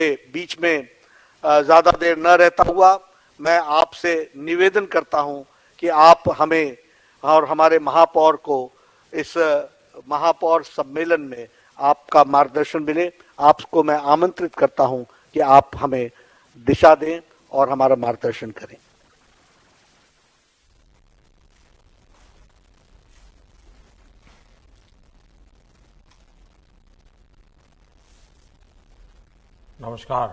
बीच में ज्यादा देर न रहता हुआ मैं आपसे निवेदन करता हूं कि आप हमें और हमारे महापौर को इस महापौर सम्मेलन में आपका मार्गदर्शन मिले। आपको मैं आमंत्रित करता हूं कि आप हमें दिशा दें और हमारा मार्गदर्शन करें। नमस्कार।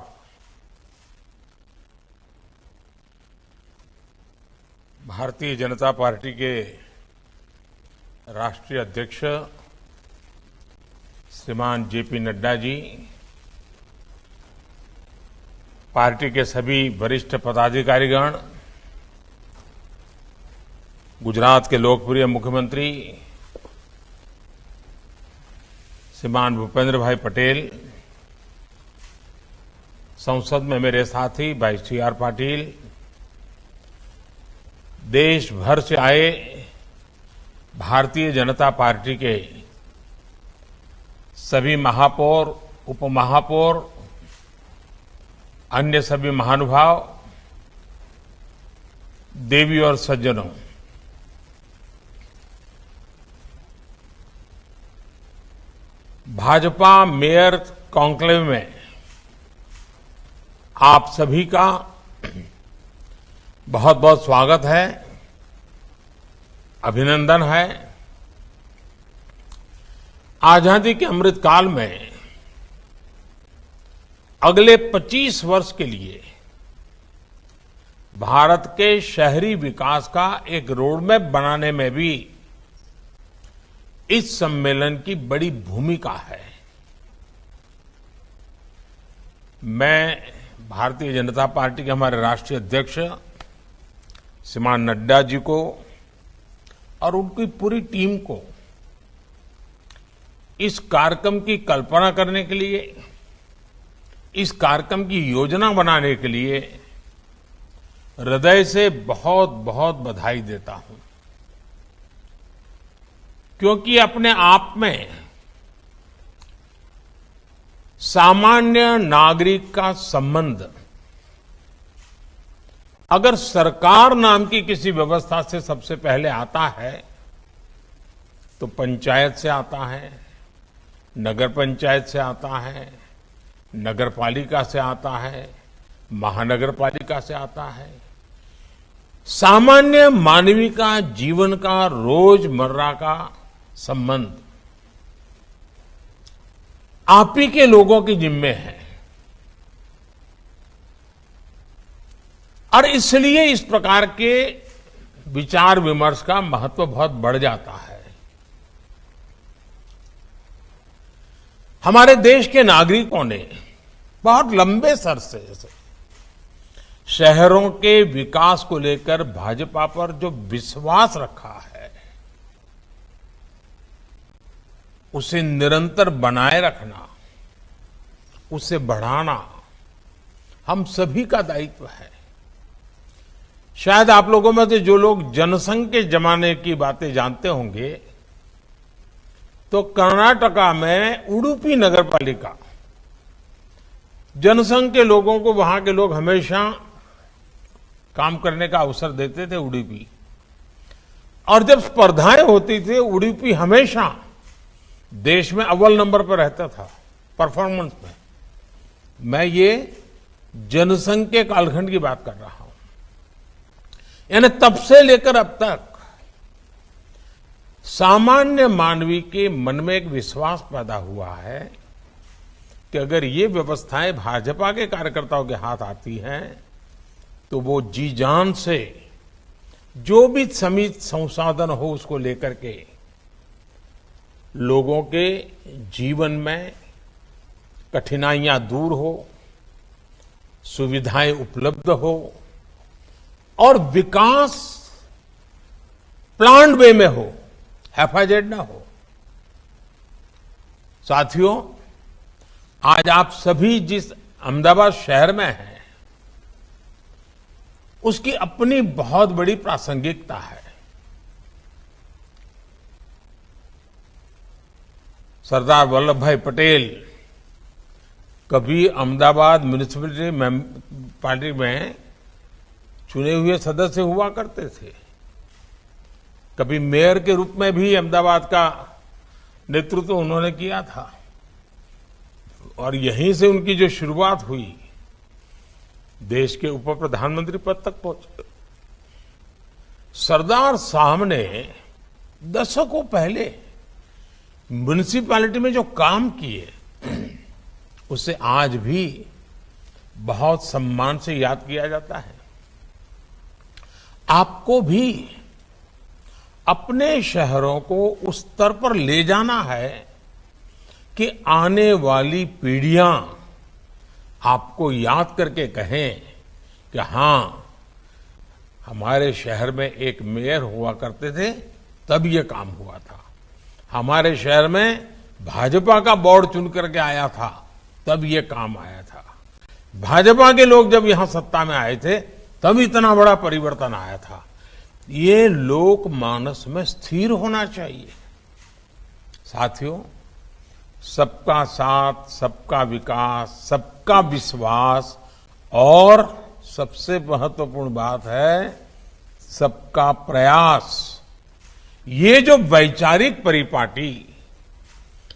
भारतीय जनता पार्टी के राष्ट्रीय अध्यक्ष श्रीमान जेपी नड्डा जी, पार्टी के सभी वरिष्ठ पदाधिकारीगण, गुजरात के लोकप्रिय मुख्यमंत्री श्रीमान भूपेंद्र भाई पटेल, संसद में मेरे साथी भाई सी.आर. पाटिल, देश भर से आए भारतीय जनता पार्टी के सभी महापौर, उपमहापौर, अन्य सभी महानुभाव, देवी और सज्जनों, भाजपा मेयर कॉन्क्लेव में आप सभी का बहुत बहुत स्वागत है, अभिनंदन है। आजादी के अमृत काल में अगले 25 वर्ष के लिए भारत के शहरी विकास का एक रोडमैप बनाने में भी इस सम्मेलन की बड़ी भूमिका है। मैं भारतीय जनता पार्टी के हमारे राष्ट्रीय अध्यक्ष श्रीमान नड्डा जी को और उनकी पूरी टीम को इस कार्यक्रम की कल्पना करने के लिए, इस कार्यक्रम की योजना बनाने के लिए हृदय से बहुत बहुत बधाई देता हूं, क्योंकि अपने आप में सामान्य नागरिक का संबंध अगर सरकार नाम की किसी व्यवस्था से सबसे पहले आता है तो पंचायत से आता है, नगर पंचायत से आता है, नगर पालिका से आता है, महानगर पालिका से आता है। सामान्य मानवीय का जीवन का रोजमर्रा का संबंध आप ही के लोगों की जिम्मे है और इसलिए इस प्रकार के विचार विमर्श का महत्व बहुत बढ़ जाता है। हमारे देश के नागरिकों ने बहुत लंबे अरसे से शहरों के विकास को लेकर भाजपा पर जो विश्वास रखा है उसे निरंतर बनाए रखना, उसे बढ़ाना हम सभी का दायित्व है। शायद आप लोगों में से जो लोग जनसंघ के जमाने की बातें जानते होंगे तो कर्नाटका में उडुपी नगर पालिका, जनसंघ के लोगों को वहां के लोग हमेशा काम करने का अवसर देते थे उडुपी, और जब स्पर्धाएं होती थी उडुपी हमेशा देश में अव्वल नंबर पर रहता था परफॉर्मेंस में। मैं ये जनसंघ के कालखंड की बात कर रहा हूं, यानी तब से लेकर अब तक सामान्य मानवी के मन में एक विश्वास पैदा हुआ है कि अगर ये व्यवस्थाएं भाजपा के कार्यकर्ताओं के हाथ आती हैं तो वो जी जान से जो भी सीमित संसाधन हो उसको लेकर के लोगों के जीवन में कठिनाइयां दूर हो, सुविधाएं उपलब्ध हो और विकास प्लान्ड वे में हो, हैफाजेड ना हो। साथियों, आज आप सभी जिस अहमदाबाद शहर में हैं उसकी अपनी बहुत बड़ी प्रासंगिकता है। सरदार वल्लभ भाई पटेल कभी अहमदाबाद म्यूनिसिपैलिटी पार्टी में चुने हुए सदस्य हुआ करते थे, कभी मेयर के रूप में भी अहमदाबाद का नेतृत्व उन्होंने किया था, और यहीं से उनकी जो शुरुआत हुई देश के उप प्रधानमंत्री पद तक पहुंचे। सरदार साहब ने दशकों पहले म्युनिसिपैलिटी में जो काम किए उसे आज भी बहुत सम्मान से याद किया जाता है। आपको भी अपने शहरों को उस स्तर पर ले जाना है कि आने वाली पीढ़ियां आपको याद करके कहें कि हां, हमारे शहर में एक मेयर हुआ करते थे, तब ये काम हुआ था। हमारे शहर में भाजपा का बोर्ड चुन करके आया था, तब ये काम आया था। भाजपा के लोग जब यहां सत्ता में आए थे, तब इतना बड़ा परिवर्तन आया था। ये लोक मानस में स्थिर होना चाहिए। साथियों, सबका साथ, सबका विकास, सबका विश्वास और सबसे महत्वपूर्ण बात है सबका प्रयास। ये जो वैचारिक परिपाटी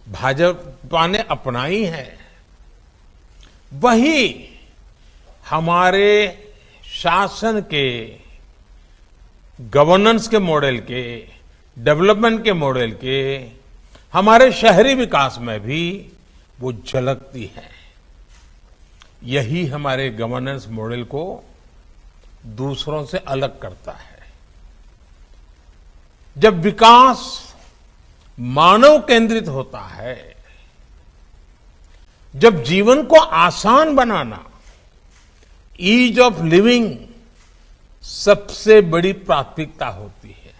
भाजपा ने अपनाई है, वही हमारे शासन के, गवर्नेंस के मॉडल के, डेवलपमेंट के मॉडल के, हमारे शहरी विकास में भी वो झलकती है। यही हमारे गवर्नेंस मॉडल को दूसरों से अलग करता है। जब विकास मानव केंद्रित होता है, जब जीवन को आसान बनाना, ईज ऑफ लिविंग सबसे बड़ी प्राथमिकता होती है,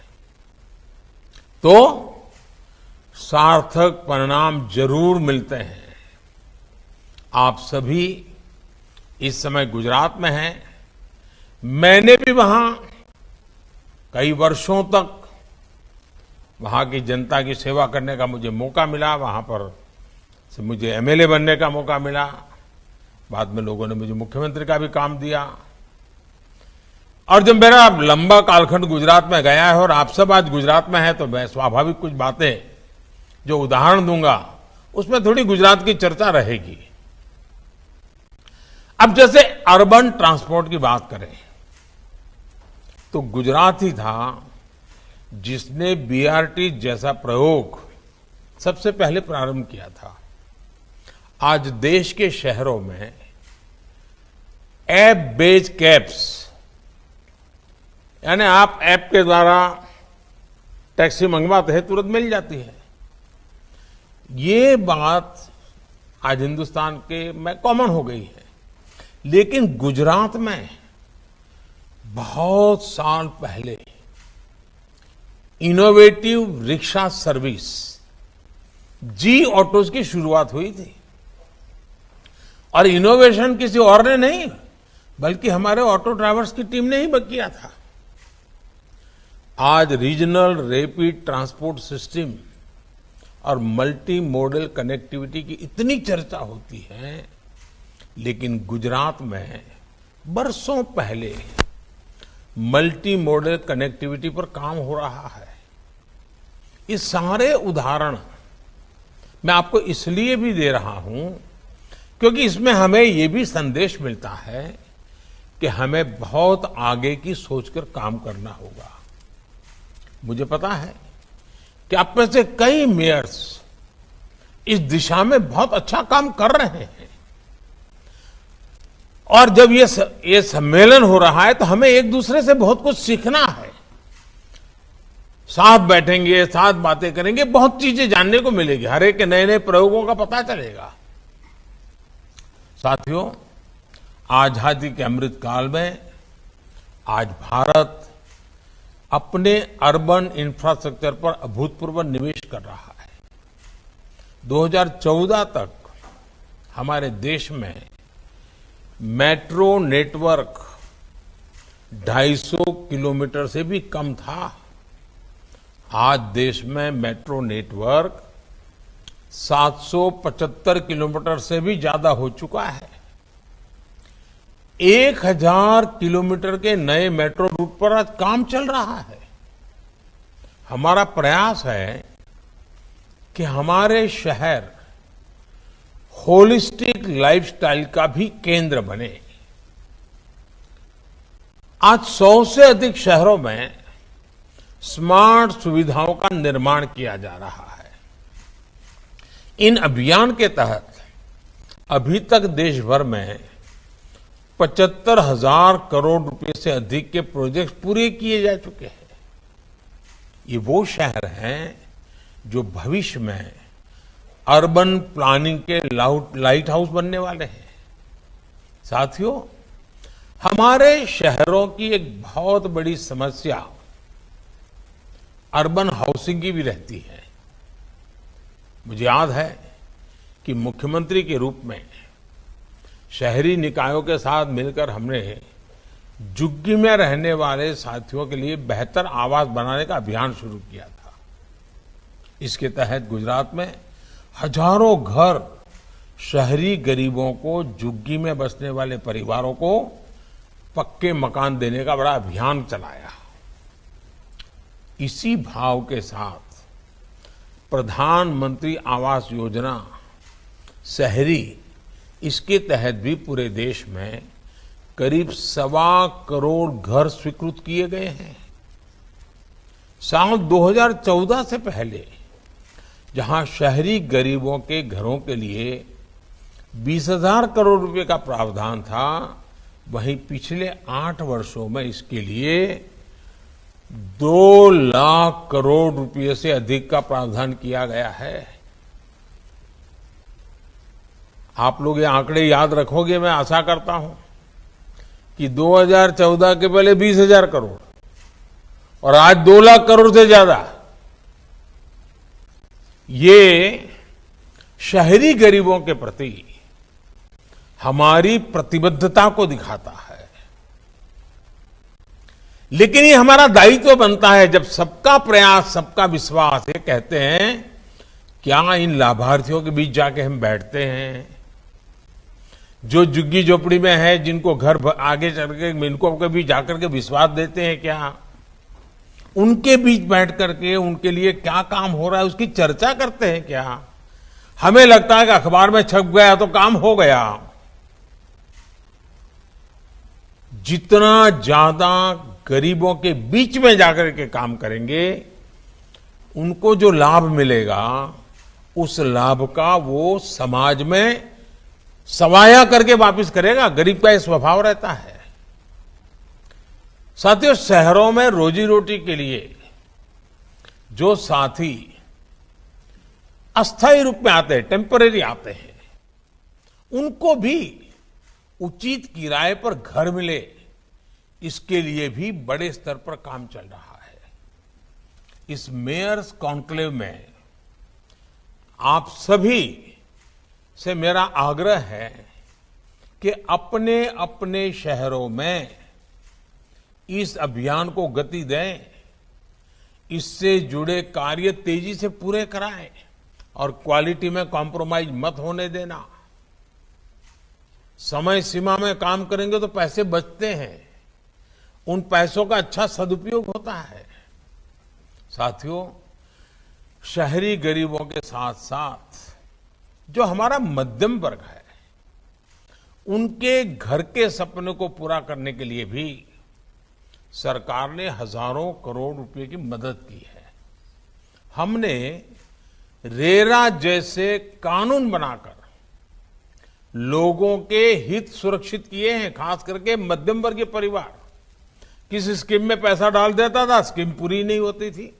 तो सार्थक परिणाम जरूर मिलते हैं। आप सभी इस समय गुजरात में हैं। मैंने भी वहां कई वर्षों तक वहां की जनता की सेवा करने का मुझे मौका मिला। वहां पर से मुझे एमएलए बनने का मौका मिला। बाद में लोगों ने मुझे मुख्यमंत्री का भी काम दिया। और जब मेरा लंबा कालखंड गुजरात में गया है और आप सब आज गुजरात में हैं, तो मैं स्वाभाविक कुछ बातें जो उदाहरण दूंगा उसमें थोड़ी गुजरात की चर्चा रहेगी। अब जैसे अर्बन ट्रांसपोर्ट की बात करें तो गुजरात ही था जिसने बीआरटी जैसा प्रयोग सबसे पहले प्रारंभ किया था। आज देश के शहरों में ऐप बेस्ड कैब्स, यानी आप ऐप के द्वारा टैक्सी मंगवाते हैं, तुरंत मिल जाती है। ये बात आज हिंदुस्तान के में कॉमन हो गई है, लेकिन गुजरात में बहुत साल पहले इनोवेटिव रिक्शा सर्विस जी ऑटोज की शुरुआत हुई थी। और इनोवेशन किसी और ने नहीं, बल्कि हमारे ऑटो ड्राइवर्स की टीम ने ही किया था। आज रीजनल रैपिड ट्रांसपोर्ट सिस्टम और मल्टी मॉडल कनेक्टिविटी की इतनी चर्चा होती है, लेकिन गुजरात में बरसों पहले मल्टी मॉडल कनेक्टिविटी पर काम हो रहा है। ये सारे उदाहरण मैं आपको इसलिए भी दे रहा हूं क्योंकि इसमें हमें ये भी संदेश मिलता है कि हमें बहुत आगे की सोचकर काम करना होगा। मुझे पता है कि आप में से कई मेयर्स इस दिशा में बहुत अच्छा काम कर रहे हैं, और जब ये सम्मेलन हो रहा है तो हमें एक दूसरे से बहुत कुछ सीखना है। साथ बैठेंगे, साथ बातें करेंगे, बहुत चीजें जानने को मिलेगी, हर एक के नए नए प्रयोगों का पता चलेगा। साथियों, आजादी के अमृत काल में आज भारत अपने अर्बन इंफ्रास्ट्रक्चर पर अभूतपूर्व निवेश कर रहा है। 2014 तक हमारे देश में मेट्रो नेटवर्क 250 किलोमीटर से भी कम था। आज देश में मेट्रो नेटवर्क 775 किलोमीटर से भी ज्यादा हो चुका है। 1000 किलोमीटर के नए मेट्रो रूट पर आज काम चल रहा है। हमारा प्रयास है कि हमारे शहर होलिस्टिक लाइफस्टाइल का भी केंद्र बने। आज 100 से अधिक शहरों में स्मार्ट सुविधाओं का निर्माण किया जा रहा है। इन अभियान के तहत अभी तक देश भर में 75,000 करोड़ रुपए से अधिक के प्रोजेक्ट पूरे किए जा चुके हैं। ये वो शहर हैं जो भविष्य में अर्बन प्लानिंग के लाइट हाउस बनने वाले हैं। साथियों, हमारे शहरों की एक बहुत बड़ी समस्या अर्बन हाउसिंग की भी रहती है। मुझे याद है कि मुख्यमंत्री के रूप में शहरी निकायों के साथ मिलकर हमने झुग्गी में रहने वाले साथियों के लिए बेहतर आवास बनाने का अभियान शुरू किया था। इसके तहत गुजरात में हजारों घर शहरी गरीबों को, झुग्गी में बसने वाले परिवारों को पक्के मकान देने का बड़ा अभियान चलाया। इसी भाव के साथ प्रधानमंत्री आवास योजना शहरी, इसके तहत भी पूरे देश में करीब 1.25 करोड़ घर स्वीकृत किए गए हैं। साल 2014 से पहले जहां शहरी गरीबों के घरों के लिए 20,000 करोड़ रुपए का प्रावधान था, वहीं पिछले 8 वर्षों में इसके लिए 2 लाख करोड़ रुपए से अधिक का प्रावधान किया गया है। आप लोग ये आंकड़े याद रखोगे, मैं आशा करता हूं कि 2014 के पहले 20,000 करोड़ और आज 2 लाख करोड़ से ज्यादा। ये शहरी गरीबों के प्रति हमारी प्रतिबद्धता को दिखाता है। लेकिन ये हमारा दायित्व बनता है, जब सबका प्रयास, सबका विश्वास, ये कहते हैं, क्या इन लाभार्थियों के बीच जाके हम बैठते हैं जो झुग्गी झोपड़ी में है, जिनको घर आगे चल के इनको कभी जाकर के विश्वास देते हैं क्या? उनके बीच बैठ करके उनके लिए क्या काम हो रहा है उसकी चर्चा करते हैं क्या? हमें लगता है कि अखबार में छप गया तो काम हो गया। जितना ज्यादा गरीबों के बीच में जाकर के काम करेंगे, उनको जो लाभ मिलेगा, उस लाभ का वो समाज में सवाया करके वापस करेगा। गरीब का यह स्वभाव रहता है। साथियों, शहरों में रोजी रोटी के लिए जो साथी अस्थायी रूप में आते हैं, टेम्परेरी आते हैं, उनको भी उचित किराए पर घर मिले, इसके लिए भी बड़े स्तर पर काम चल रहा है। इस मेयर्स कॉन्क्लेव में आप सभी से मेरा आग्रह है कि अपने अपने शहरों में इस अभियान को गति दें, इससे जुड़े कार्य तेजी से पूरे कराएं और क्वालिटी में कॉम्प्रोमाइज मत होने देना। समय सीमा में काम करेंगे तो पैसे बचते हैं, उन पैसों का अच्छा सदुपयोग होता है। साथियों, शहरी गरीबों के साथ साथ जो हमारा मध्यम वर्ग है, उनके घर के सपने को पूरा करने के लिए भी सरकार ने हजारों करोड़ रुपए की मदद की है। हमने रेरा जैसे कानून बनाकर लोगों के हित सुरक्षित किए हैं, खास करके मध्यम वर्गीय परिवार। किसी स्कीम में पैसा डाल देता था, स्कीम पूरी नहीं होती थी।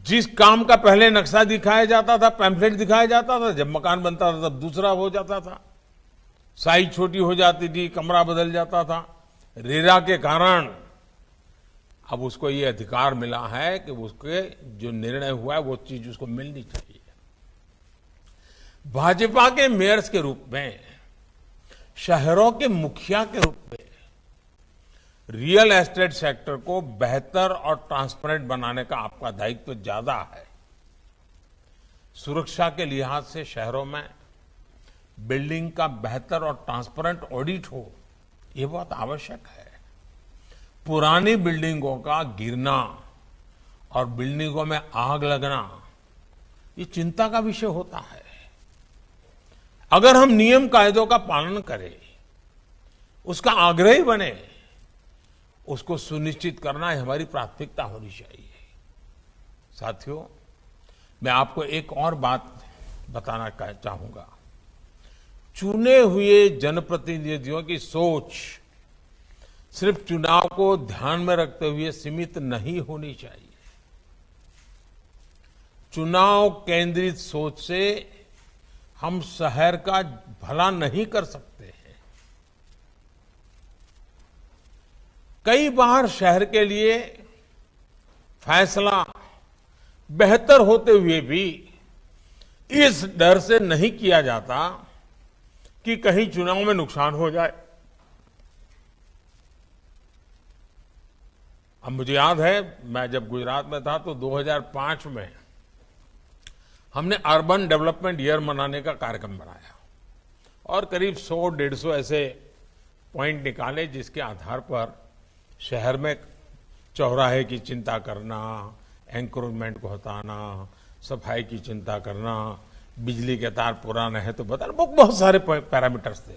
जिस काम का पहले नक्शा दिखाया जाता था, पैम्फलेट दिखाया जाता था, जब मकान बनता था तब दूसरा हो जाता था, साइज छोटी हो जाती थी, कमरा बदल जाता था। रेरा के कारण अब उसको ये अधिकार मिला है कि उसके जो निर्णय हुआ है वो चीज उसको मिलनी चाहिए। भाजपा के मेयर्स के रूप में, शहरों के मुखिया के रूप में रियल एस्टेट सेक्टर को बेहतर और ट्रांसपेरेंट बनाने का आपका दायित्व ज्यादा है। सुरक्षा के लिहाज से शहरों में बिल्डिंग का बेहतर और ट्रांसपेरेंट ऑडिट हो, ये बहुत आवश्यक है। पुरानी बिल्डिंगों का गिरना और बिल्डिंगों में आग लगना, ये चिंता का विषय होता है। अगर हम नियम कायदों का पालन करें, उसका आग्रही बने, उसको सुनिश्चित करना हमारी प्राथमिकता होनी चाहिए। साथियों, मैं आपको एक और बात बताना चाहूंगा। चुने हुए जनप्रतिनिधियों की सोच सिर्फ चुनाव को ध्यान में रखते हुए सीमित नहीं होनी चाहिए। चुनाव केंद्रित सोच से हम शहर का भला नहीं कर सकते हैं। कई बार शहर के लिए फैसला बेहतर होते हुए भी इस डर से नहीं किया जाता कि कहीं चुनाव में नुकसान हो जाए। अब मुझे याद है, मैं जब गुजरात में था तो 2005 में हमने अर्बन डेवलपमेंट ईयर मनाने का कार्यक्रम बनाया और करीब 100-150 ऐसे पॉइंट निकाले जिसके आधार पर शहर में चौराहे की चिंता करना, एंक्रोचमेंट को हटाना, सफाई की चिंता करना, बिजली के तार पुराने हैं तो बताना, बहुत सारे पैरामीटर्स थे।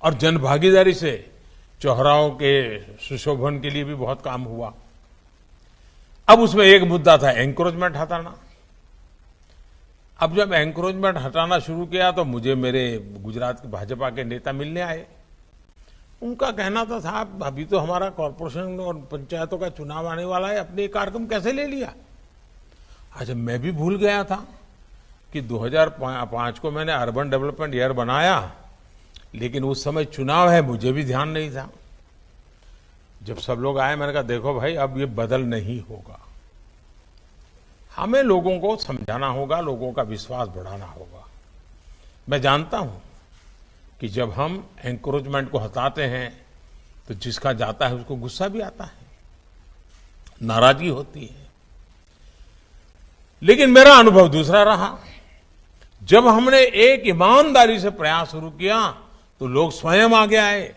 और जनभागीदारी से चौराहों के सुशोभन के लिए भी बहुत काम हुआ। अब उसमें एक मुद्दा था एंक्रोचमेंट हटाना। अब जब एंक्रोचमेंट हटाना शुरू किया तो मुझे मेरे गुजरात के भाजपा के नेता मिलने आए। उनका कहना था, साहब अभी तो हमारा कॉर्पोरेशन और पंचायतों का चुनाव आने वाला है, अपने कार्यक्रम कैसे ले लिया। अच्छा, मैं भी भूल गया था कि 2005 को मैंने अर्बन डेवलपमेंट ईयर बनाया, लेकिन उस समय चुनाव है, मुझे भी ध्यान नहीं था। जब सब लोग आए, मैंने कहा देखो भाई, अब ये बदल नहीं होगा। हमें लोगों को समझाना होगा, लोगों का विश्वास बढ़ाना होगा। मैं जानता हूं कि जब हम एंक्रोचमेंट को हटाते हैं तो जिसका जाता है उसको गुस्सा भी आता है, नाराजगी होती है। लेकिन मेरा अनुभव दूसरा रहा। जब हमने एक ईमानदारी से प्रयास शुरू किया तो लोग स्वयं आगे आए।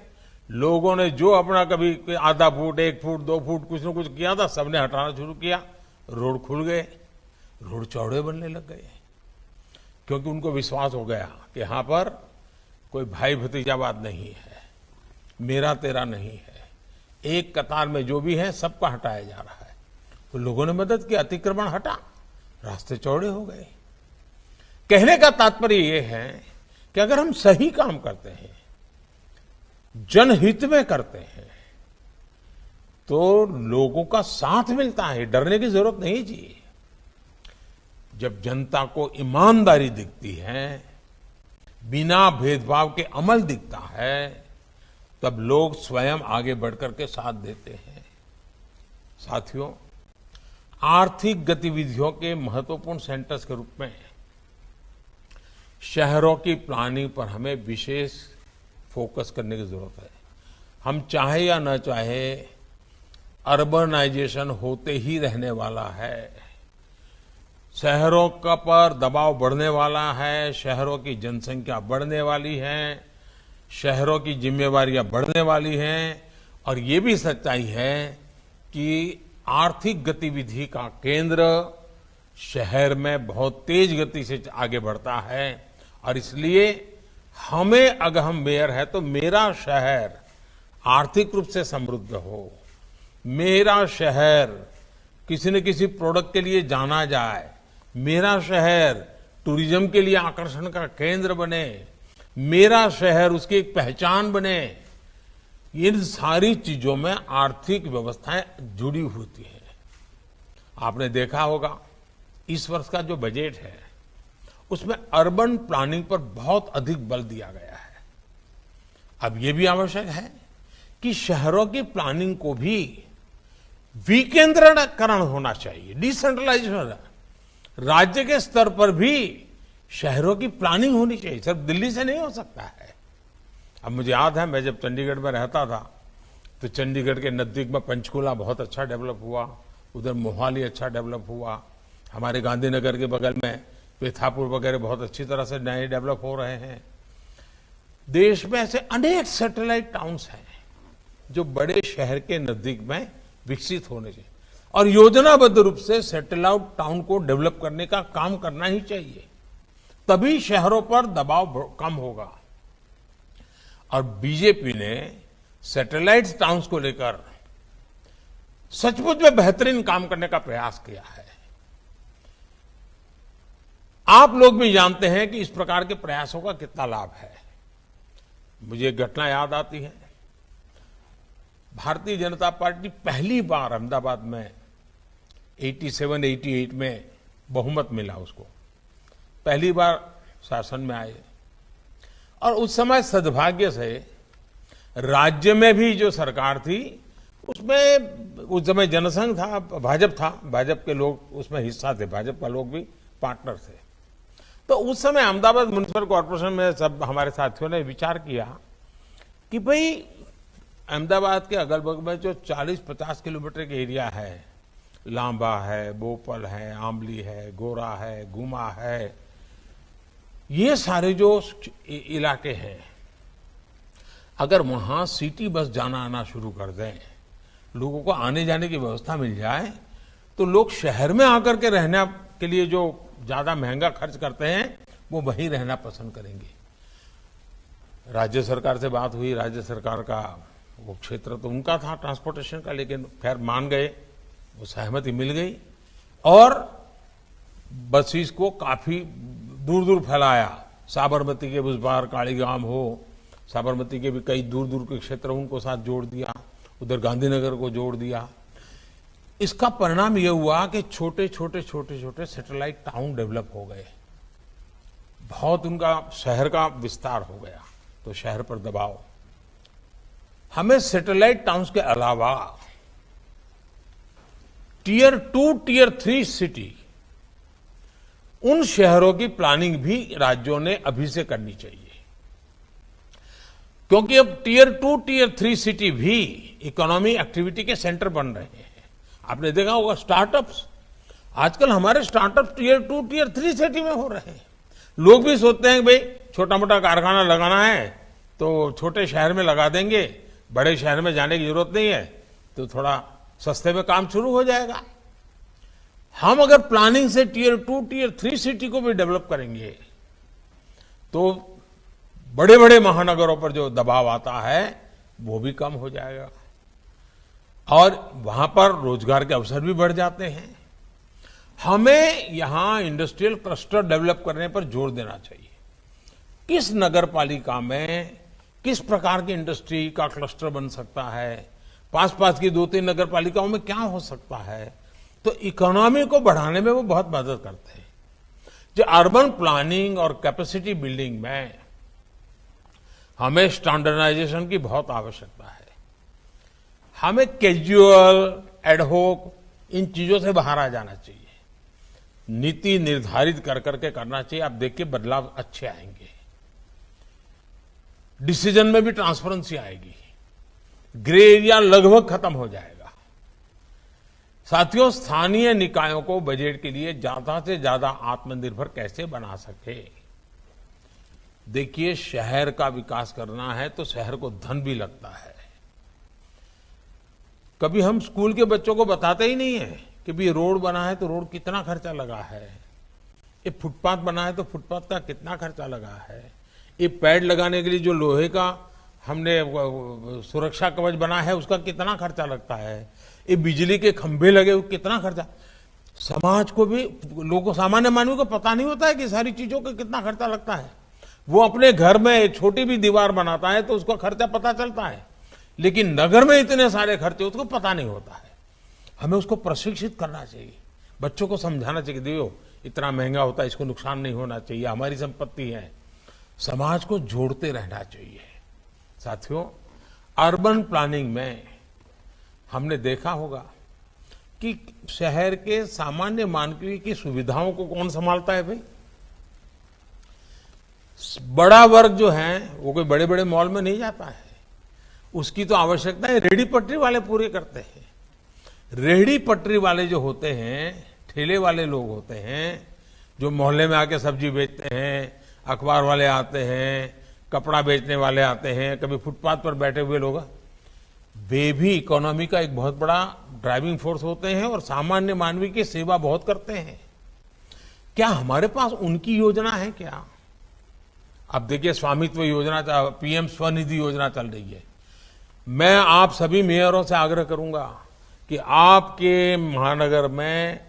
लोगों ने जो अपना कभी आधा फुट, 1 फुट, 2 फुट कुछ न कुछ किया था, सबने हटाना शुरू किया। रोड खुल गए, रोड चौड़े बनने लग गए, क्योंकि उनको विश्वास हो गया कि यहां पर कोई भाई भतीजावाद नहीं है, मेरा तेरा नहीं है, एक कतार में जो भी है सबका हटाया जा रहा है। तो लोगों ने मदद की, अतिक्रमण हटा, रास्ते चौड़े हो गए। कहने का तात्पर्य यह है कि अगर हम सही काम करते हैं, जनहित में करते हैं, तो लोगों का साथ मिलता है, डरने की जरूरत नहीं जी। जब जनता को ईमानदारी दिखती है, बिना भेदभाव के अमल दिखता है, तब लोग स्वयं आगे बढ़कर के साथ देते हैं। साथियों, आर्थिक गतिविधियों के महत्वपूर्ण सेंटर्स के रूप में शहरों की प्लानिंग पर हमें विशेष फोकस करने की जरूरत है। हम चाहे या न चाहे, अर्बनाइजेशन होते ही रहने वाला है। शहरों का पर दबाव बढ़ने वाला है, शहरों की जनसंख्या बढ़ने वाली है, शहरों की जिम्मेवारियां बढ़ने वाली हैं, और ये भी सच्चाई है कि आर्थिक गतिविधि का केंद्र शहर में बहुत तेज गति से आगे बढ़ता है। और इसलिए हमें, अगर हम मेयर है तो मेरा शहर आर्थिक रूप से समृद्ध हो, मेरा शहर किसी न किसी प्रोडक्ट के लिए जाना जाए, मेरा शहर टूरिज्म के लिए आकर्षण का केंद्र बने, मेरा शहर उसकी एक पहचान बने। इन सारी चीजों में आर्थिक व्यवस्थाएं जुड़ी होती है। आपने देखा होगा, इस वर्ष का जो बजट है उसमें अर्बन प्लानिंग पर बहुत अधिक बल दिया गया है। अब यह भी आवश्यक है कि शहरों की प्लानिंग को भी विकेंद्रीकरण होना चाहिए, डिसेंट्रलाइजेशन। राज्य के स्तर पर भी शहरों की प्लानिंग होनी चाहिए, सिर्फ दिल्ली से नहीं हो सकता है। अब मुझे याद है, मैं जब चंडीगढ़ में रहता था तो चंडीगढ़ के नजदीक में पंचकूला बहुत अच्छा डेवलप हुआ, उधर मोहाली अच्छा डेवलप हुआ, हमारे गांधीनगर के बगल में पेथापुर वगैरह बहुत अच्छी तरह से नए डेवलप हो रहे हैं। देश में ऐसे अनेक सैटेलाइट टाउन्स हैं जो बड़े शहर के नजदीक में विकसित होने चाहिए और योजनाबद्ध रूप से सैटेलाइट टाउन को डेवलप करने का काम करना ही चाहिए, तभी शहरों पर दबाव कम होगा। और बीजेपी ने सैटेलाइट टाउन्स को लेकर सचमुच में बेहतरीन काम करने का प्रयास किया है। आप लोग भी जानते हैं कि इस प्रकार के प्रयासों का कितना लाभ है। मुझे एक घटना याद आती है। भारतीय जनता पार्टी पहली बार अहमदाबाद में 87-88 में बहुमत मिला उसको, पहली बार शासन में आए और उस समय सद्भाग्य से राज्य में भी जो सरकार थी उसमें उस समय जनसंघ था, भाजपा के लोग उसमें हिस्सा थे, भाजपा का लोग भी पार्टनर थे। तो उस समय अहमदाबाद म्युनिसिपल कॉर्पोरेशन में सब हमारे साथियों ने विचार किया कि भाई अहमदाबाद के अगल बगल में जो 40-50 किलोमीटर के एरिया है, लांबा है, बोपल है, आमली है, गोरा है, गुमा है, ये सारे जो इलाके हैं, अगर वहां सिटी बस जाना आना शुरू कर दें, लोगों को आने जाने की व्यवस्था मिल जाए, तो लोग शहर में आकर के रहने के लिए जो ज्यादा महंगा खर्च करते हैं वो वहीं रहना पसंद करेंगे। राज्य सरकार से बात हुई, राज्य सरकार का वो क्षेत्र तो उनका था ट्रांसपोर्टेशन का, लेकिन खैर मान गए, वो सहमति मिल गई और बसेस को काफी दूर दूर फैलाया। साबरमती के उस पार कालीगाम हो, साबरमती के भी कई दूर दूर के क्षेत्र उनको साथ जोड़ दिया, उधर गांधीनगर को जोड़ दिया। इसका परिणाम यह हुआ कि छोटे छोटे सैटेलाइट टाउन डेवलप हो गए, बहुत उनका शहर का विस्तार हो गया। तो शहर पर दबाव, हमें सैटेलाइट टाउन्स के अलावा टियर 2, टियर 3 सिटी, उन शहरों की प्लानिंग भी राज्यों ने अभी से करनी चाहिए, क्योंकि अब टियर 2, टियर 3 सिटी भी इकोनॉमी एक्टिविटी के सेंटर बन रहे हैं। आपने देखा होगा स्टार्टअप्स, आजकल हमारे स्टार्टअप्स टियर 2, टियर 3 सिटी में हो रहे हैं। लोग भी सोचते हैं कि भाई छोटा मोटा कारखाना लगाना है तो छोटे शहर में लगा देंगे, बड़े शहर में जाने की जरूरत नहीं है, तो थोड़ा सस्ते में काम शुरू हो जाएगा। हम अगर प्लानिंग से टियर 2, टियर 3 सिटी को भी डेवलप करेंगे तो बड़े बड़े महानगरों पर जो दबाव आता है वो भी कम हो जाएगा और वहां पर रोजगार के अवसर भी बढ़ जाते हैं। हमें यहां इंडस्ट्रियल क्लस्टर डेवलप करने पर जोर देना चाहिए। किस नगर पालिका में किस प्रकार की इंडस्ट्री का क्लस्टर बन सकता है, पास की 2-3 नगर पालिकाओं में क्या हो सकता है, तो इकोनॉमी को बढ़ाने में वो बहुत मदद करते हैं। जो अर्बन प्लानिंग और कैपेसिटी बिल्डिंग में हमें स्टैंडर्डाइजेशन की बहुत आवश्यकता है। हमें कैजुअल, एडहोक इन चीजों से बाहर आ जाना चाहिए, नीति निर्धारित कर करके करना चाहिए। आप देखिए बदलाव अच्छे आएंगे, डिसीजन में भी ट्रांसपेरेंसी आएगी, ग्रे एरिया लगभग खत्म हो जाएगा। साथियों, स्थानीय निकायों को बजट के लिए ज्यादा से ज्यादा आत्मनिर्भर कैसे बना सके। देखिए, शहर का विकास करना है तो शहर को धन भी लगता है। कभी हम स्कूल के बच्चों को बताते ही नहीं है कि भी रोड बना है तो रोड कितना खर्चा लगा है, ये फुटपाथ बना है तो फुटपाथ का कितना खर्चा लगा है, ये पैड लगाने के लिए जो लोहे का हमने सुरक्षा कवच बना है उसका कितना खर्चा लगता है, ये बिजली के खंभे लगे वो कितना खर्चा। समाज को भी, लोगों, सामान्य मानव को पता नहीं होता है कि सारी चीजों का कितना खर्चा लगता है। वो अपने घर में छोटी भी दीवार बनाता है तो उसका खर्चा पता चलता है, लेकिन नगर में इतने सारे खर्चे उसको पता नहीं होता है। हमें उसको प्रशिक्षित करना चाहिए, बच्चों को समझाना चाहिए, देखो इतना महंगा होता है, इसको नुकसान नहीं होना चाहिए, हमारी संपत्ति है। समाज को जोड़ते रहना चाहिए। साथियों, अर्बन प्लानिंग में हमने देखा होगा कि शहर के सामान्य मानवीय की सुविधाओं को कौन संभालता है भाई। बड़ा वर्ग जो है वो कोई बड़े बड़े मॉल में नहीं जाता है, उसकी तो आवश्यकता है रेहड़ी पटरी वाले पूरे करते हैं। रेहड़ी पटरी वाले जो होते हैं, ठेले वाले लोग होते हैं, जो मोहल्ले में आके सब्जी बेचते हैं, अखबार वाले आते हैं, कपड़ा बेचने वाले आते हैं, कभी फुटपाथ पर बैठे हुए लोग, वे भी इकोनॉमी का एक बहुत बड़ा ड्राइविंग फोर्स होते हैं और सामान्य मानवी की सेवा बहुत करते हैं। क्या हमारे पास उनकी योजना है क्या? अब देखिए, स्वामित्व योजना, पीएम स्वनिधि योजना चल रही है। मैं आप सभी मेयरों से आग्रह करूंगा कि आपके महानगर में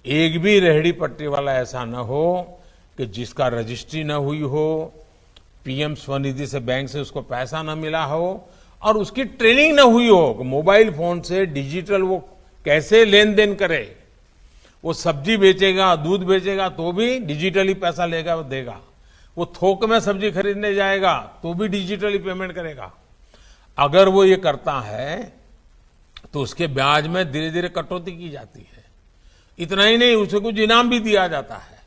एक भी रेहड़ी पट्टी वाला ऐसा न हो कि जिसका रजिस्ट्री न हुई हो, पीएम स्वनिधि से बैंक से उसको पैसा न मिला हो और उसकी ट्रेनिंग न हुई हो। मोबाइल फोन से डिजिटल वो कैसे लेन देन करे। वो सब्जी बेचेगा, दूध बेचेगा तो भी डिजिटली पैसा लेगा, वो देगा। वो थोक में सब्जी खरीदने जाएगा तो भी डिजिटली पेमेंट करेगा। अगर वो ये करता है तो उसके ब्याज में धीरे धीरे कटौती की जाती है। इतना ही नहीं, उसे कुछ इनाम भी दिया जाता है।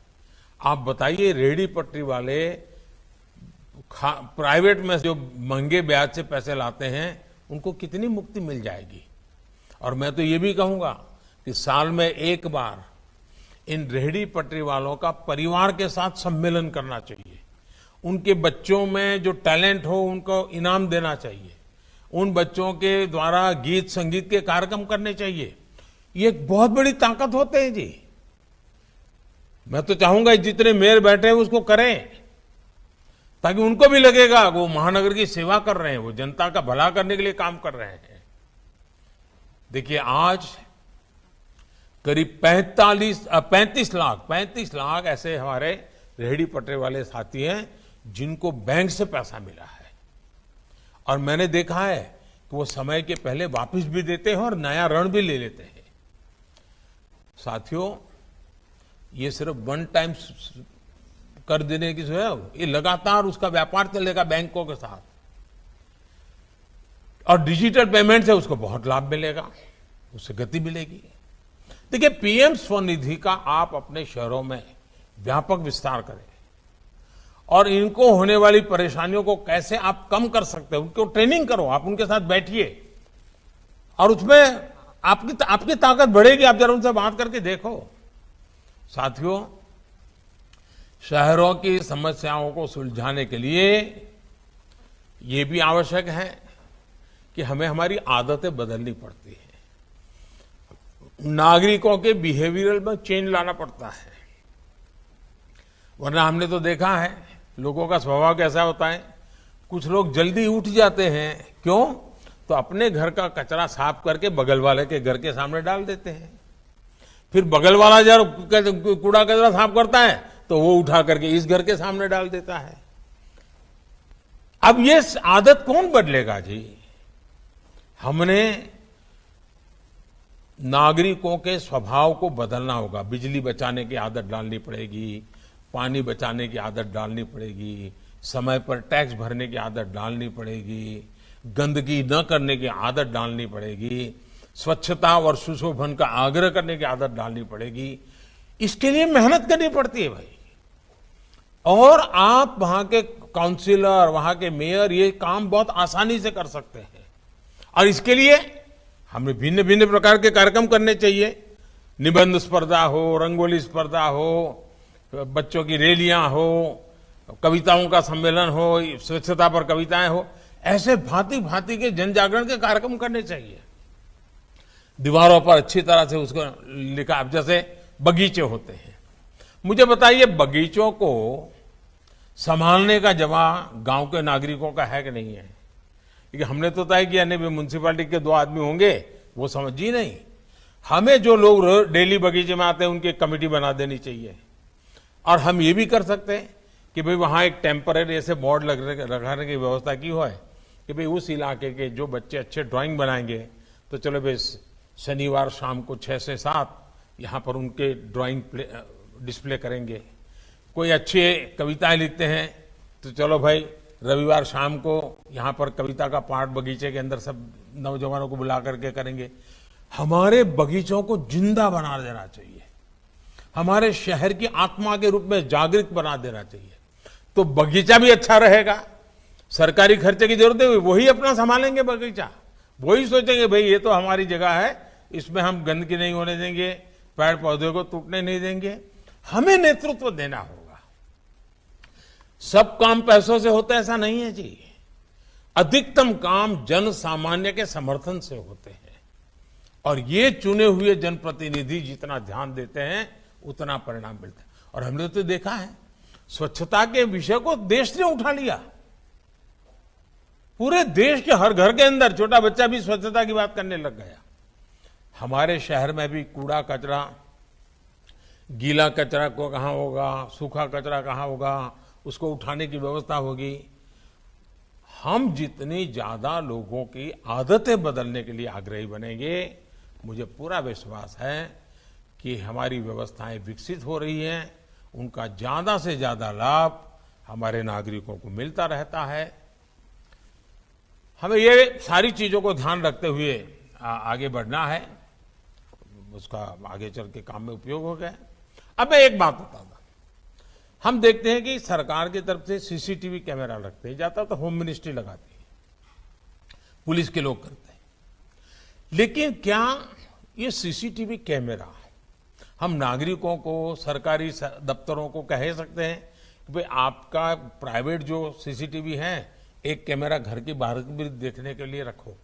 आप बताइए, रेहड़ी पटरी वाले प्राइवेट में जो महंगे ब्याज से पैसे लाते हैं, उनको कितनी मुक्ति मिल जाएगी। और मैं तो ये भी कहूंगा कि साल में एक बार इन रेहड़ी पटरी वालों का परिवार के साथ सम्मेलन करना चाहिए। उनके बच्चों में जो टैलेंट हो उनको इनाम देना चाहिए। उन बच्चों के द्वारा गीत संगीत के कार्यक्रम करने चाहिए। ये एक बहुत बड़ी ताकत होते हैं जी। मैं तो चाहूंगा जितने मेयर बैठे हैं उसको करें, ताकि उनको भी लगेगा वो महानगर की सेवा कर रहे हैं, वो जनता का भला करने के लिए काम कर रहे हैं। देखिए, आज करीब 35 लाख ऐसे हमारे रेहड़ी पटरी वाले साथी हैं जिनको बैंक से पैसा मिला है। और मैंने देखा है कि वो समय के पहले वापस भी देते हैं और नया ऋण भी ले लेते हैं। साथियों, ये सिर्फ वन टाइम कर देने की है, ये लगातार उसका व्यापार चलेगा बैंकों के साथ। और डिजिटल पेमेंट से उसको बहुत लाभ मिलेगा, उससे गति मिलेगी। देखिए, पीएम स्वनिधि का आप अपने शहरों में व्यापक विस्तार करें और इनको होने वाली परेशानियों को कैसे आप कम कर सकते हैं, उनको ट्रेनिंग करो। आप उनके साथ बैठिए और उसमें आपकी ताकत बढ़ेगी। आप जरा उनसे बात करके देखो। साथियों, शहरों की समस्याओं को सुलझाने के लिए ये भी आवश्यक है कि हमें हमारी आदतें बदलनी पड़ती है। नागरिकों के बिहेवियरल में चेंज लाना पड़ता है, वरना हमने तो देखा है लोगों का स्वभाव कैसा होता है। कुछ लोग जल्दी उठ जाते हैं, क्यों? तो अपने घर का कचरा साफ करके बगल वाले के घर के सामने डाल देते हैं। फिर बगल वाला जब कूड़ा कचरा साफ करता है तो वो उठा करके इस घर के सामने डाल देता है। अब ये आदत कौन बदलेगा जी? हमने नागरिकों के स्वभाव को बदलना होगा। बिजली बचाने की आदत डालनी पड़ेगी, पानी बचाने की आदत डालनी पड़ेगी, समय पर टैक्स भरने की आदत डालनी पड़ेगी, गंदगी न करने की आदत डालनी पड़ेगी, स्वच्छता और सुशोभन का आग्रह करने की आदत डालनी पड़ेगी। इसके लिए मेहनत करनी पड़ती है भाई। और आप वहां के काउंसिलर, वहां के मेयर ये काम बहुत आसानी से कर सकते हैं। और इसके लिए हमें भिन्न भिन्न प्रकार के कार्यक्रम करने चाहिए। निबंध स्पर्धा हो, रंगोली स्पर्धा हो, बच्चों की रैलियां हो, कविताओं का सम्मेलन हो, स्वच्छता पर कविताएं हो, ऐसे भांति भांति के जन जागरण के कार्यक्रम करने चाहिए। दीवारों पर अच्छी तरह से उसको लिखा, जैसे बगीचे होते हैं। मुझे बताइए, बगीचों को संभालने का जवाब गांव के नागरिकों का है कि नहीं है? क्योंकि हमने तो तय किया नहीं, म्यूनसिपालिटी के 2 आदमी होंगे, वो समझी नहीं। हमें जो लोग डेली बगीचे में आते हैं उनकी कमेटी बना देनी चाहिए। और हम ये भी कर सकते हैं कि भाई वहां एक टेम्पररी ऐसे बोर्ड लगाने की व्यवस्था की हो है कि भाई उस इलाके के जो बच्चे अच्छे ड्राइंग बनाएंगे तो चलो भाई शनिवार शाम को 6 से 7 यहाँ पर उनके ड्राइंग डिस्प्ले करेंगे। कोई अच्छे कविताएं लिखते हैं तो चलो भाई रविवार शाम को यहाँ पर कविता का पाठ बगीचे के अंदर सब नौजवानों को बुला करके करेंगे। हमारे बगीचों को जिंदा बना देना चाहिए, हमारे शहर की आत्मा के रूप में जागृत बना देना चाहिए। तो बगीचा भी अच्छा रहेगा, सरकारी खर्चे की जरूरत है, वही अपना संभालेंगे बगीचा। वही सोचेंगे भाई ये तो हमारी जगह है, इसमें हम गंदगी नहीं होने देंगे, पेड़ पौधे को टूटने नहीं देंगे। हमें नेतृत्व देना होगा। सब काम पैसों से होता है ऐसा नहीं है जी। अधिकतम काम जन सामान्य के समर्थन से होते हैं और ये चुने हुए जनप्रतिनिधि जितना ध्यान देते हैं उतना परिणाम मिलता है। और हमने तो देखा है स्वच्छता के विषय को देश ने उठा लिया। पूरे देश के हर घर के अंदर छोटा बच्चा भी स्वच्छता की बात करने लग गया। हमारे शहर में भी कूड़ा कचरा, गीला कचरा को कहां होगा, सूखा कचरा कहां होगा, उसको उठाने की व्यवस्था होगी। हम जितनी ज्यादा लोगों की आदतें बदलने के लिए आग्रही बनेंगे, मुझे पूरा विश्वास है कि हमारी व्यवस्थाएं विकसित हो रही हैं, उनका ज्यादा से ज्यादा लाभ हमारे नागरिकों को मिलता रहता है। हमें ये सारी चीजों को ध्यान रखते हुए आगे बढ़ना है, उसका आगे चल के काम में उपयोग हो गया। अब मैं एक बात बताता, हम देखते हैं कि सरकार की तरफ से सीसीटीवी कैमरा लगते हैं, जाता तो होम मिनिस्ट्री लगाती है, पुलिस के लोग करते हैं। लेकिन क्या ये सीसीटीवी कैमरा हम नागरिकों को, सरकारी दफ्तरों को कह सकते हैं कि भाई आपका प्राइवेट जो सीसीटीवी है, एक कैमरा घर के बाहर भी देखने के लिए रखो?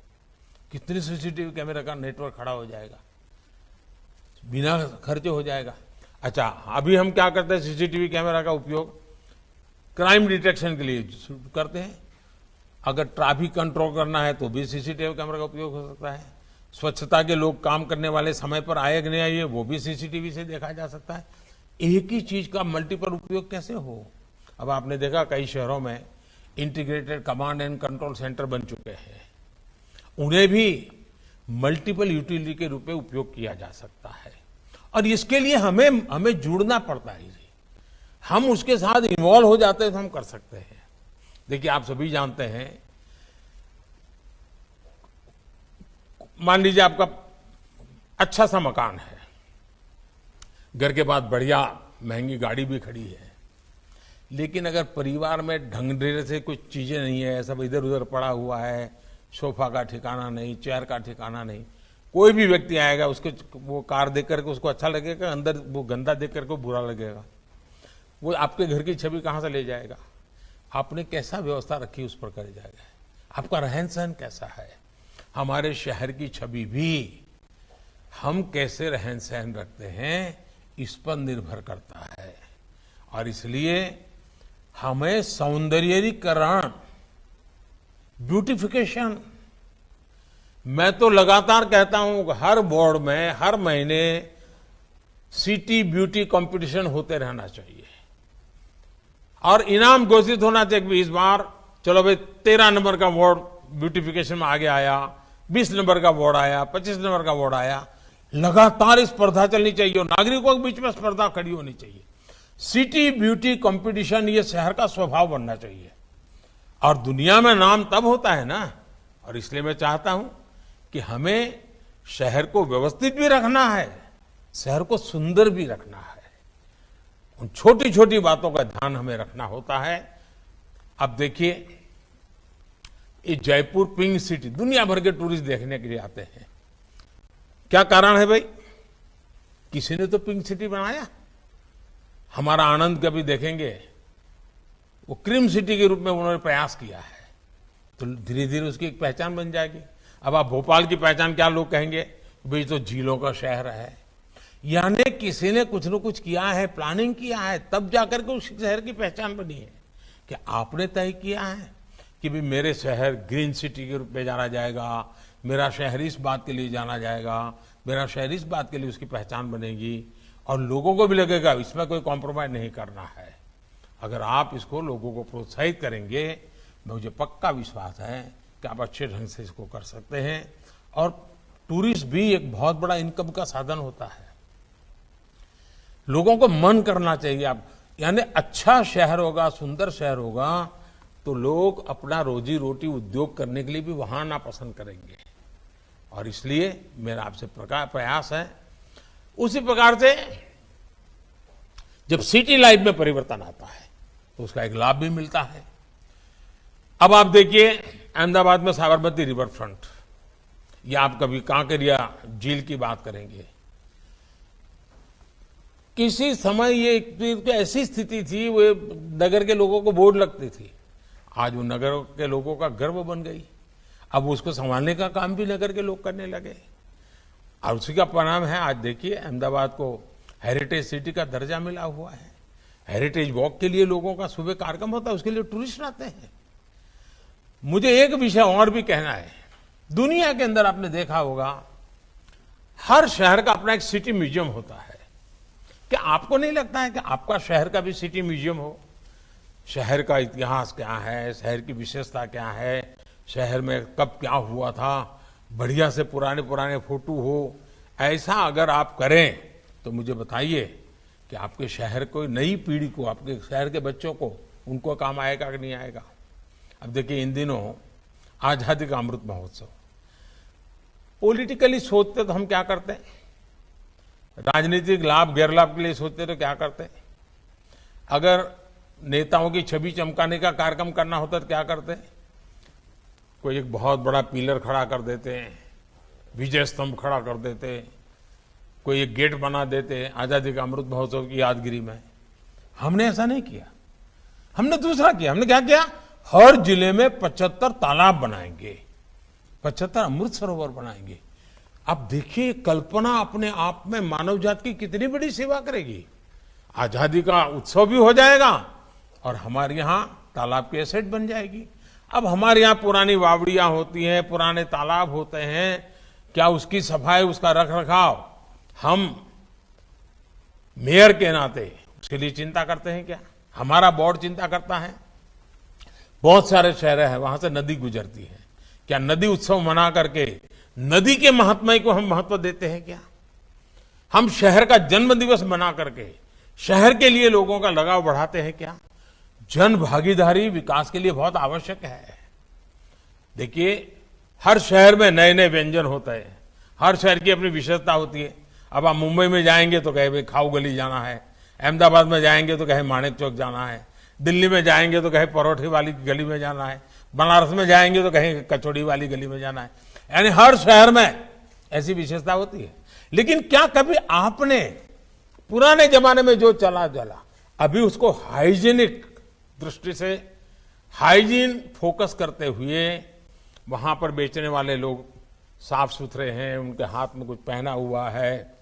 कितने सीसीटीवी कैमरा का नेटवर्क खड़ा हो जाएगा, बिना खर्चे हो जाएगा। अच्छा, अभी हम क्या करते हैं, सीसीटीवी कैमरा का उपयोग क्राइम डिटेक्शन के लिए करते हैं। अगर ट्रैफिक कंट्रोल करना है तो भी सीसीटीवी कैमरा का उपयोग हो सकता है। स्वच्छता के लोग काम करने वाले समय पर आए कि नहीं आए, वो भी सीसीटीवी से देखा जा सकता है। एक ही चीज का मल्टीपल उपयोग कैसे हो? अब आपने देखा कई शहरों में integrated command and control centre बन चुके हैं, उन्हें भी मल्टीपल यूटिलिटी के रूप में उपयोग किया जा सकता है। और इसके लिए हमें जुड़ना पड़ता है। हम उसके साथ इन्वॉल्व हो जाते हैं तो हम कर सकते हैं। देखिए, आप सभी जानते हैं, मान लीजिए आपका अच्छा सा मकान है, घर के पास बढ़िया महंगी गाड़ी भी खड़ी है, लेकिन अगर परिवार में ढंग से कुछ चीजें नहीं है, सब इधर उधर पड़ा हुआ है, सोफा का ठिकाना नहीं, चेयर का ठिकाना नहीं, कोई भी व्यक्ति आएगा उसको वो कार देख करके उसको अच्छा लगेगा, अंदर वो गंदा देख करके बुरा लगेगा, वो आपके घर की छवि कहां से ले जाएगा? आपने कैसा व्यवस्था रखी उस पर कर जाएगा। आपका रहन सहन कैसा है? हमारे शहर की छवि भी हम कैसे रहन सहन रखते हैं इस पर निर्भर करता है। और इसलिए हमें सौंदर्यीकरण, ब्यूटिफिकेशन, मैं तो लगातार कहता हूं हर बोर्ड में हर महीने सिटी ब्यूटी कंपटीशन होते रहना चाहिए और इनाम घोषित होना चाहिए कि इस बार चलो भाई 13 नंबर का वार्ड ब्यूटिफिकेशन में आगे आया, 20 नंबर का वार्ड आया, 25 नंबर का वार्ड आया। लगातार स्पर्धा चलनी चाहिए और नागरिकों के बीच में स्पर्धा खड़ी होनी चाहिए। सिटी ब्यूटी कंपटीशन ये शहर का स्वभाव बनना चाहिए और दुनिया में नाम तब होता है ना। और इसलिए मैं चाहता हूं कि हमें शहर को व्यवस्थित भी रखना है, शहर को सुंदर भी रखना है। उन छोटी छोटी बातों का ध्यान हमें रखना होता है। अब देखिए, ये जयपुर पिंक सिटी, दुनिया भर के टूरिस्ट देखने के लिए आते हैं। क्या कारण है भाई? किसी ने तो पिंक सिटी बनाया। हमारा आनंद का भी देखेंगे, वो क्रीम सिटी के रूप में उन्होंने प्रयास किया है, तो धीरे धीरे उसकी एक पहचान बन जाएगी। अब आप भोपाल की पहचान क्या लोग कहेंगे? भाई तो झीलों का शहर है। यानी किसी ने कुछ न कुछ किया है, प्लानिंग किया है, तब जाकर के उस शहर की पहचान बनी है। कि आपने तय किया है कि भाई मेरे शहर ग्रीन सिटी के रूप में जाना जाएगा, मेरा शहर इस बात के लिए जाना जाएगा, मेरा शहर इस बात के लिए उसकी पहचान बनेगी और लोगों को भी लगेगा इसमें कोई कॉम्प्रोमाइज नहीं करना है। अगर आप इसको लोगों को प्रोत्साहित करेंगे, मुझे पक्का विश्वास है कि आप अच्छे ढंग से इसको कर सकते हैं। और टूरिस्ट भी एक बहुत बड़ा इनकम का साधन होता है। लोगों को मन करना चाहिए। आप यानी अच्छा शहर होगा, सुंदर शहर होगा तो लोग अपना रोजी रोटी उद्योग करने के लिए भी वहां आना पसंद करेंगे। और इसलिए मेरा आपसे प्रयास है, उसी प्रकार से जब सिटी लाइफ में परिवर्तन आता है तो उसका एक लाभ भी मिलता है। अब आप देखिए, अहमदाबाद में साबरमती रिवर फ्रंट, या आप कभी कांकरिया झील की बात करेंगे, किसी समय ये एक ऐसी स्थिति थी, वो नगर के लोगों को बोझ लगती थी। आज वो नगर के लोगों का गर्व बन गई। अब उसको संभालने का काम भी नगर के लोग करने लगे और उसी का परिणाम है आज देखिए अहमदाबाद को हेरिटेज सिटी का दर्जा मिला हुआ है। हेरिटेज वॉक के लिए लोगों का सुबह कार्यक्रम होता है, उसके लिए टूरिस्ट आते हैं। मुझे एक विषय और भी कहना है। दुनिया के अंदर आपने देखा होगा हर शहर का अपना एक सिटी म्यूजियम होता है। क्या आपको नहीं लगता है कि आपका शहर का भी सिटी म्यूजियम हो? शहर का इतिहास क्या है, शहर की विशेषता क्या है, शहर में कब क्या हुआ था, बढ़िया से पुराने पुराने फोटो हो। ऐसा अगर आप करें तो मुझे बताइए कि आपके शहर को, नई पीढ़ी को, आपके शहर के बच्चों को, उनको काम आएगा कि नहीं आएगा? अब देखिए इन दिनों आजादी का अमृत महोत्सव, पॉलिटिकली सोचते तो हम क्या करते हैं, राजनीतिक लाभ गैर लाभ के लिए सोचते तो क्या करते हैं। अगर नेताओं की छवि चमकाने का कार्यक्रम करना होता तो क्या करते हैं? कोई एक बहुत बड़ा पिलर खड़ा कर देते हैं, विजय स्तंभ खड़ा कर देते, कोई एक गेट बना देते आजादी का अमृत महोत्सव की यादगिरी में। हमने ऐसा नहीं किया, हमने दूसरा किया। हमने क्या किया? हर जिले में 75 तालाब बनाएंगे, 75 अमृत सरोवर बनाएंगे। अब देखिए कल्पना अपने आप में मानव जाति की कितनी बड़ी सेवा करेगी। आजादी का उत्सव भी हो जाएगा और हमारे यहां तालाब की एसेट बन जाएगी। अब हमारे यहां पुरानी वावड़ियां होती हैं, पुराने तालाब होते हैं, क्या उसकी सफाई, उसका रख रखाव हम मेयर के नाते उसके लिए चिंता करते हैं क्या? हमारा बोर्ड चिंता करता है? बहुत सारे शहर हैं वहां से नदी गुजरती है, क्या नदी उत्सव मना करके नदी के महात्म्य को हम महत्व देते हैं क्या? हम शहर का जन्म दिवस मना करके शहर के लिए लोगों का लगाव बढ़ाते हैं क्या? जन भागीदारी विकास के लिए बहुत आवश्यक है। देखिए हर शहर में नए नए व्यंजन होते हैं, हर शहर की अपनी विशेषता होती है। अब आप मुंबई में जाएंगे तो कहे भाई खाऊ गली जाना है, अहमदाबाद में जाएंगे तो कहे माणिक चौक जाना है, दिल्ली में जाएंगे तो कहे परोठे वाली गली में जाना है, बनारस में जाएंगे तो कहे कचौड़ी वाली गली में जाना है। यानी हर शहर में ऐसी विशेषता होती है। लेकिन क्या कभी आपने पुराने जमाने में जो चला अभी उसको हाइजीनिक दृष्टि से, हाइजीन फोकस करते हुए, वहां पर बेचने वाले लोग साफ सुथरे हैं, उनके हाथ में कुछ पहना हुआ है,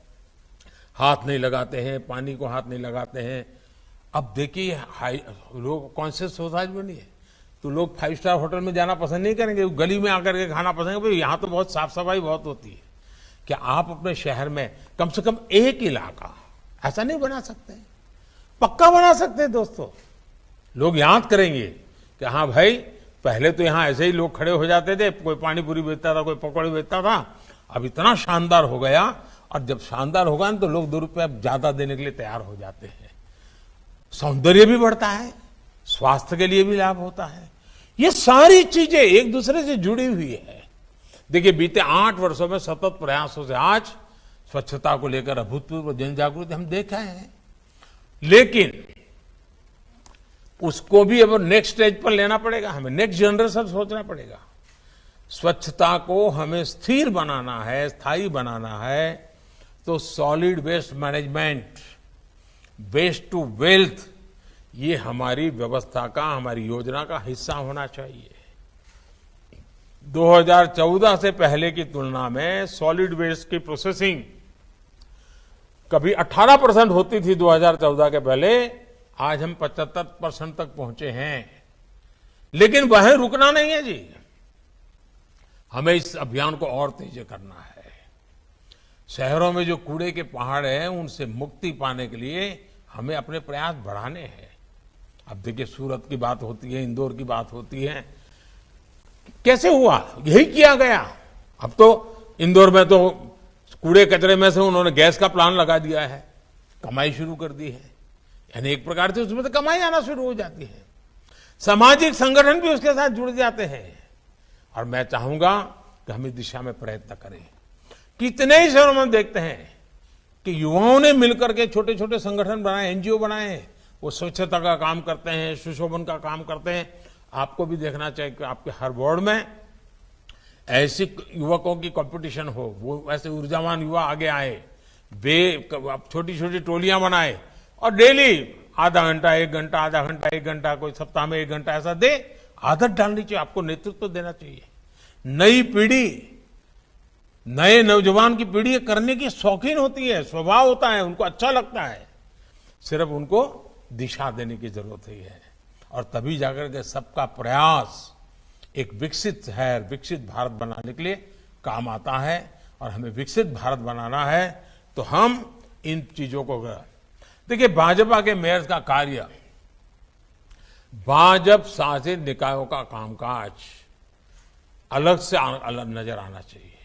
हाथ नहीं लगाते हैं, पानी को हाथ नहीं लगाते हैं। अब देखिए लोग कॉन्शियस सोसाइटी बनी है तो लोग 5 स्टार होटल में जाना पसंद नहीं करेंगे, गली में आकर के खाना पसंद करेंगे। भाई यहाँ तो बहुत साफ सफाई बहुत होती है। क्या आप अपने शहर में कम से कम एक इलाका ऐसा नहीं बना सकते? पक्का बना सकते हैं दोस्तों। लोग याद करेंगे कि हाँ भाई पहले तो यहां ऐसे ही लोग खड़े हो जाते थे, कोई पानी पूरी बेचता था, कोई पकौड़े बेचता था, अब इतना शानदार हो गया। और जब शानदार होगा तो लोग 2 रुपये ज्यादा देने के लिए तैयार हो जाते हैं। सौंदर्य भी बढ़ता है, स्वास्थ्य के लिए भी लाभ होता है। ये सारी चीजें एक दूसरे से जुड़ी हुई है। देखिए बीते 8 वर्षों में सतत प्रयासों से आज स्वच्छता को लेकर अभूतपूर्व जन जागृति हम देख रहे हैं। लेकिन उसको भी अब नेक्स्ट स्टेज पर लेना पड़ेगा, हमें नेक्स्ट जनरेशन सोचना पड़ेगा। स्वच्छता को हमें स्थिर बनाना है, स्थायी बनाना है, तो solid waste management, waste to wealth, ये हमारी व्यवस्था का, हमारी योजना का हिस्सा होना चाहिए। 2014 से पहले की तुलना में सॉलिड वेस्ट की प्रोसेसिंग कभी 18% होती थी 2014 के पहले, आज हम 75% तक पहुंचे हैं। लेकिन वहीं रुकना नहीं है जी, हमें इस अभियान को और तेज करना है। शहरों में जो कूड़े के पहाड़ हैं उनसे मुक्ति पाने के लिए हमें अपने प्रयास बढ़ाने हैं। अब देखिए सूरत की बात होती है, इंदौर की बात होती है, कैसे हुआ? यही किया गया। अब तो इंदौर में तो कूड़े कचरे में से उन्होंने गैस का प्लांट लगा दिया है, कमाई शुरू कर दी है। यानी एक प्रकार से उसमें तो कमाई आना शुरू हो जाती है। सामाजिक संगठन भी उसके साथ जुड़ जाते हैं। और मैं चाहूंगा कि हम इस दिशा में प्रयत्न करें। कितने ही शहरों में देखते हैं कि युवाओं ने मिलकर के छोटे छोटे संगठन बनाए, एनजीओ बनाए, वो स्वच्छता का काम करते हैं, सुशोभन का काम करते हैं। आपको भी देखना चाहिए कि आपके हर वार्ड में ऐसी युवकों की कंपटीशन हो, वो ऐसे ऊर्जावान युवा आगे आए वे अब छोटी छोटी टोलियां बनाए और डेली आधा घंटा 1 घंटा, आधा घंटा 1 घंटा, कोई सप्ताह में 1 घंटा ऐसा दे। आदत डालनी चाहिए, आपको नेतृत्व देना चाहिए। नई पीढ़ी, नए नौजवान की पीढ़ी करने की शौकीन होती है, स्वभाव होता है, उनको अच्छा लगता है। सिर्फ उनको दिशा देने की जरूरत है और तभी जाकर के सबका प्रयास एक विकसित शहर, विकसित भारत बनाने के लिए काम आता है। और हमें विकसित भारत बनाना है तो हम इन चीजों को, देखिए भाजपा के मेयर का कार्य, भाजपा शासित निकायों का कामकाज अलग से अलग नजर आना चाहिए।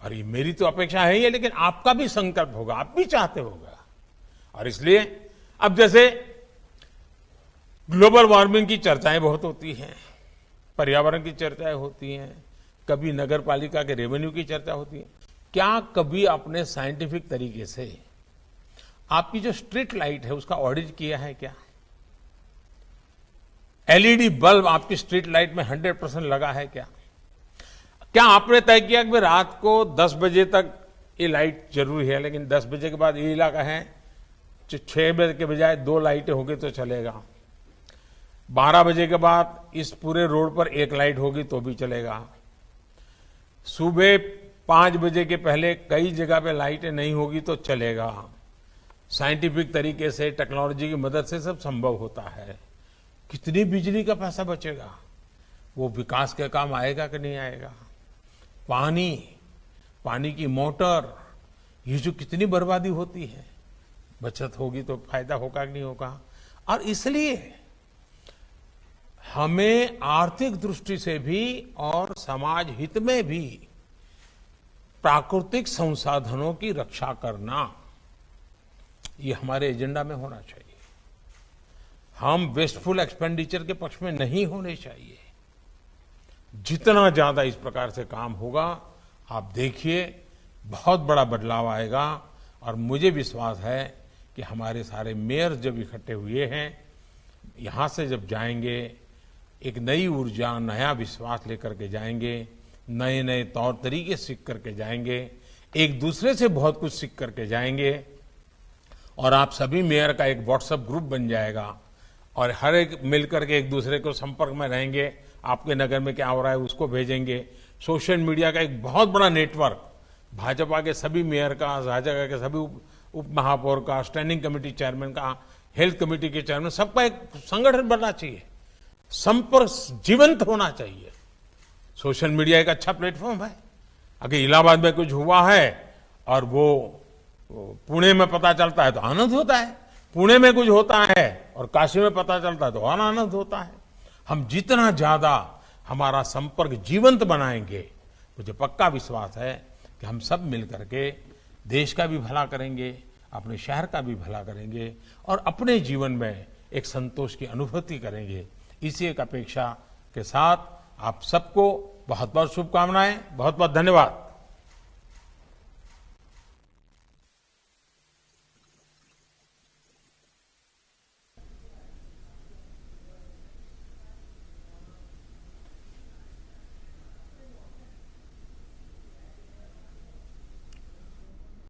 और ये मेरी तो अपेक्षा है ही है, लेकिन आपका भी संकल्प होगा, आप भी चाहते होगा। और इसलिए अब जैसे ग्लोबल वार्मिंग की चर्चाएं बहुत होती हैं, पर्यावरण की चर्चाएं होती हैं, कभी नगर पालिका के रेवेन्यू की चर्चा होती है। क्या कभी आपने साइंटिफिक तरीके से आपकी जो स्ट्रीट लाइट है उसका ऑडिट किया है क्या? एलईडी बल्ब आपकी स्ट्रीट लाइट में 100% लगा है क्या? क्या आपने तय किया कि रात को 10 बजे तक ये लाइट जरूरी है, लेकिन 10 बजे के बाद ये इलाका है 6 बजे के बजाय 2 लाइटें होगी तो चलेगा, 12 बजे के बाद इस पूरे रोड पर 1 लाइट होगी तो भी चलेगा, सुबह 5 बजे के पहले कई जगह पे लाइटें नहीं होगी तो चलेगा। साइंटिफिक तरीके से, टेक्नोलॉजी की मदद से सब संभव होता है। कितनी बिजली का पैसा बचेगा, वो विकास के काम आएगा कि नहीं आएगा? पानी की मोटर, ये जो कितनी बर्बादी होती है, बचत होगी तो फायदा होगा कि नहीं होगा? और इसलिए हमें आर्थिक दृष्टि से भी और समाज हित में भी प्राकृतिक संसाधनों की रक्षा करना, ये हमारे एजेंडा में होना चाहिए। हम वेस्टफुल एक्सपेंडिचर के पक्ष में नहीं होने चाहिए। जितना ज्यादा इस प्रकार से काम होगा, आप देखिए बहुत बड़ा बदलाव आएगा। और मुझे विश्वास है कि हमारे सारे मेयर जब इकट्ठे हुए हैं, यहां से जब जाएंगे, एक नई ऊर्जा, नया विश्वास लेकर के जाएंगे, नए नए तौर तरीके सीख करके जाएंगे, एक दूसरे से बहुत कुछ सीख करके जाएंगे। और आप सभी मेयर का एक व्हाट्सएप ग्रुप बन जाएगा और हर एक मिलकर के एक दूसरे को संपर्क में रहेंगे। आपके नगर में क्या हो रहा है उसको भेजेंगे। सोशल मीडिया का एक बहुत बड़ा नेटवर्क, भाजपा के सभी मेयर का, भाजपा के सभी उप महापौर का, स्टैंडिंग कमेटी चेयरमैन का, हेल्थ कमेटी के चेयरमैन, सबका एक संगठन बनना चाहिए। संपर्क जीवंत होना चाहिए। सोशल मीडिया एक अच्छा प्लेटफॉर्म है। अगर इलाहाबाद में कुछ हुआ है और वो पुणे में पता चलता है तो आनंद होता है, पुणे में कुछ होता है और काशी में पता चलता है तो और आनंद होता है। हम जितना ज्यादा हमारा संपर्क जीवंत बनाएंगे, मुझे पक्का विश्वास है कि हम सब मिलकर के देश का भी भला करेंगे, अपने शहर का भी भला करेंगे और अपने जीवन में एक संतोष की अनुभूति करेंगे। इसी एक अपेक्षा के साथ आप सबको बहुत बहुत शुभकामनाएं, बहुत बहुत धन्यवाद।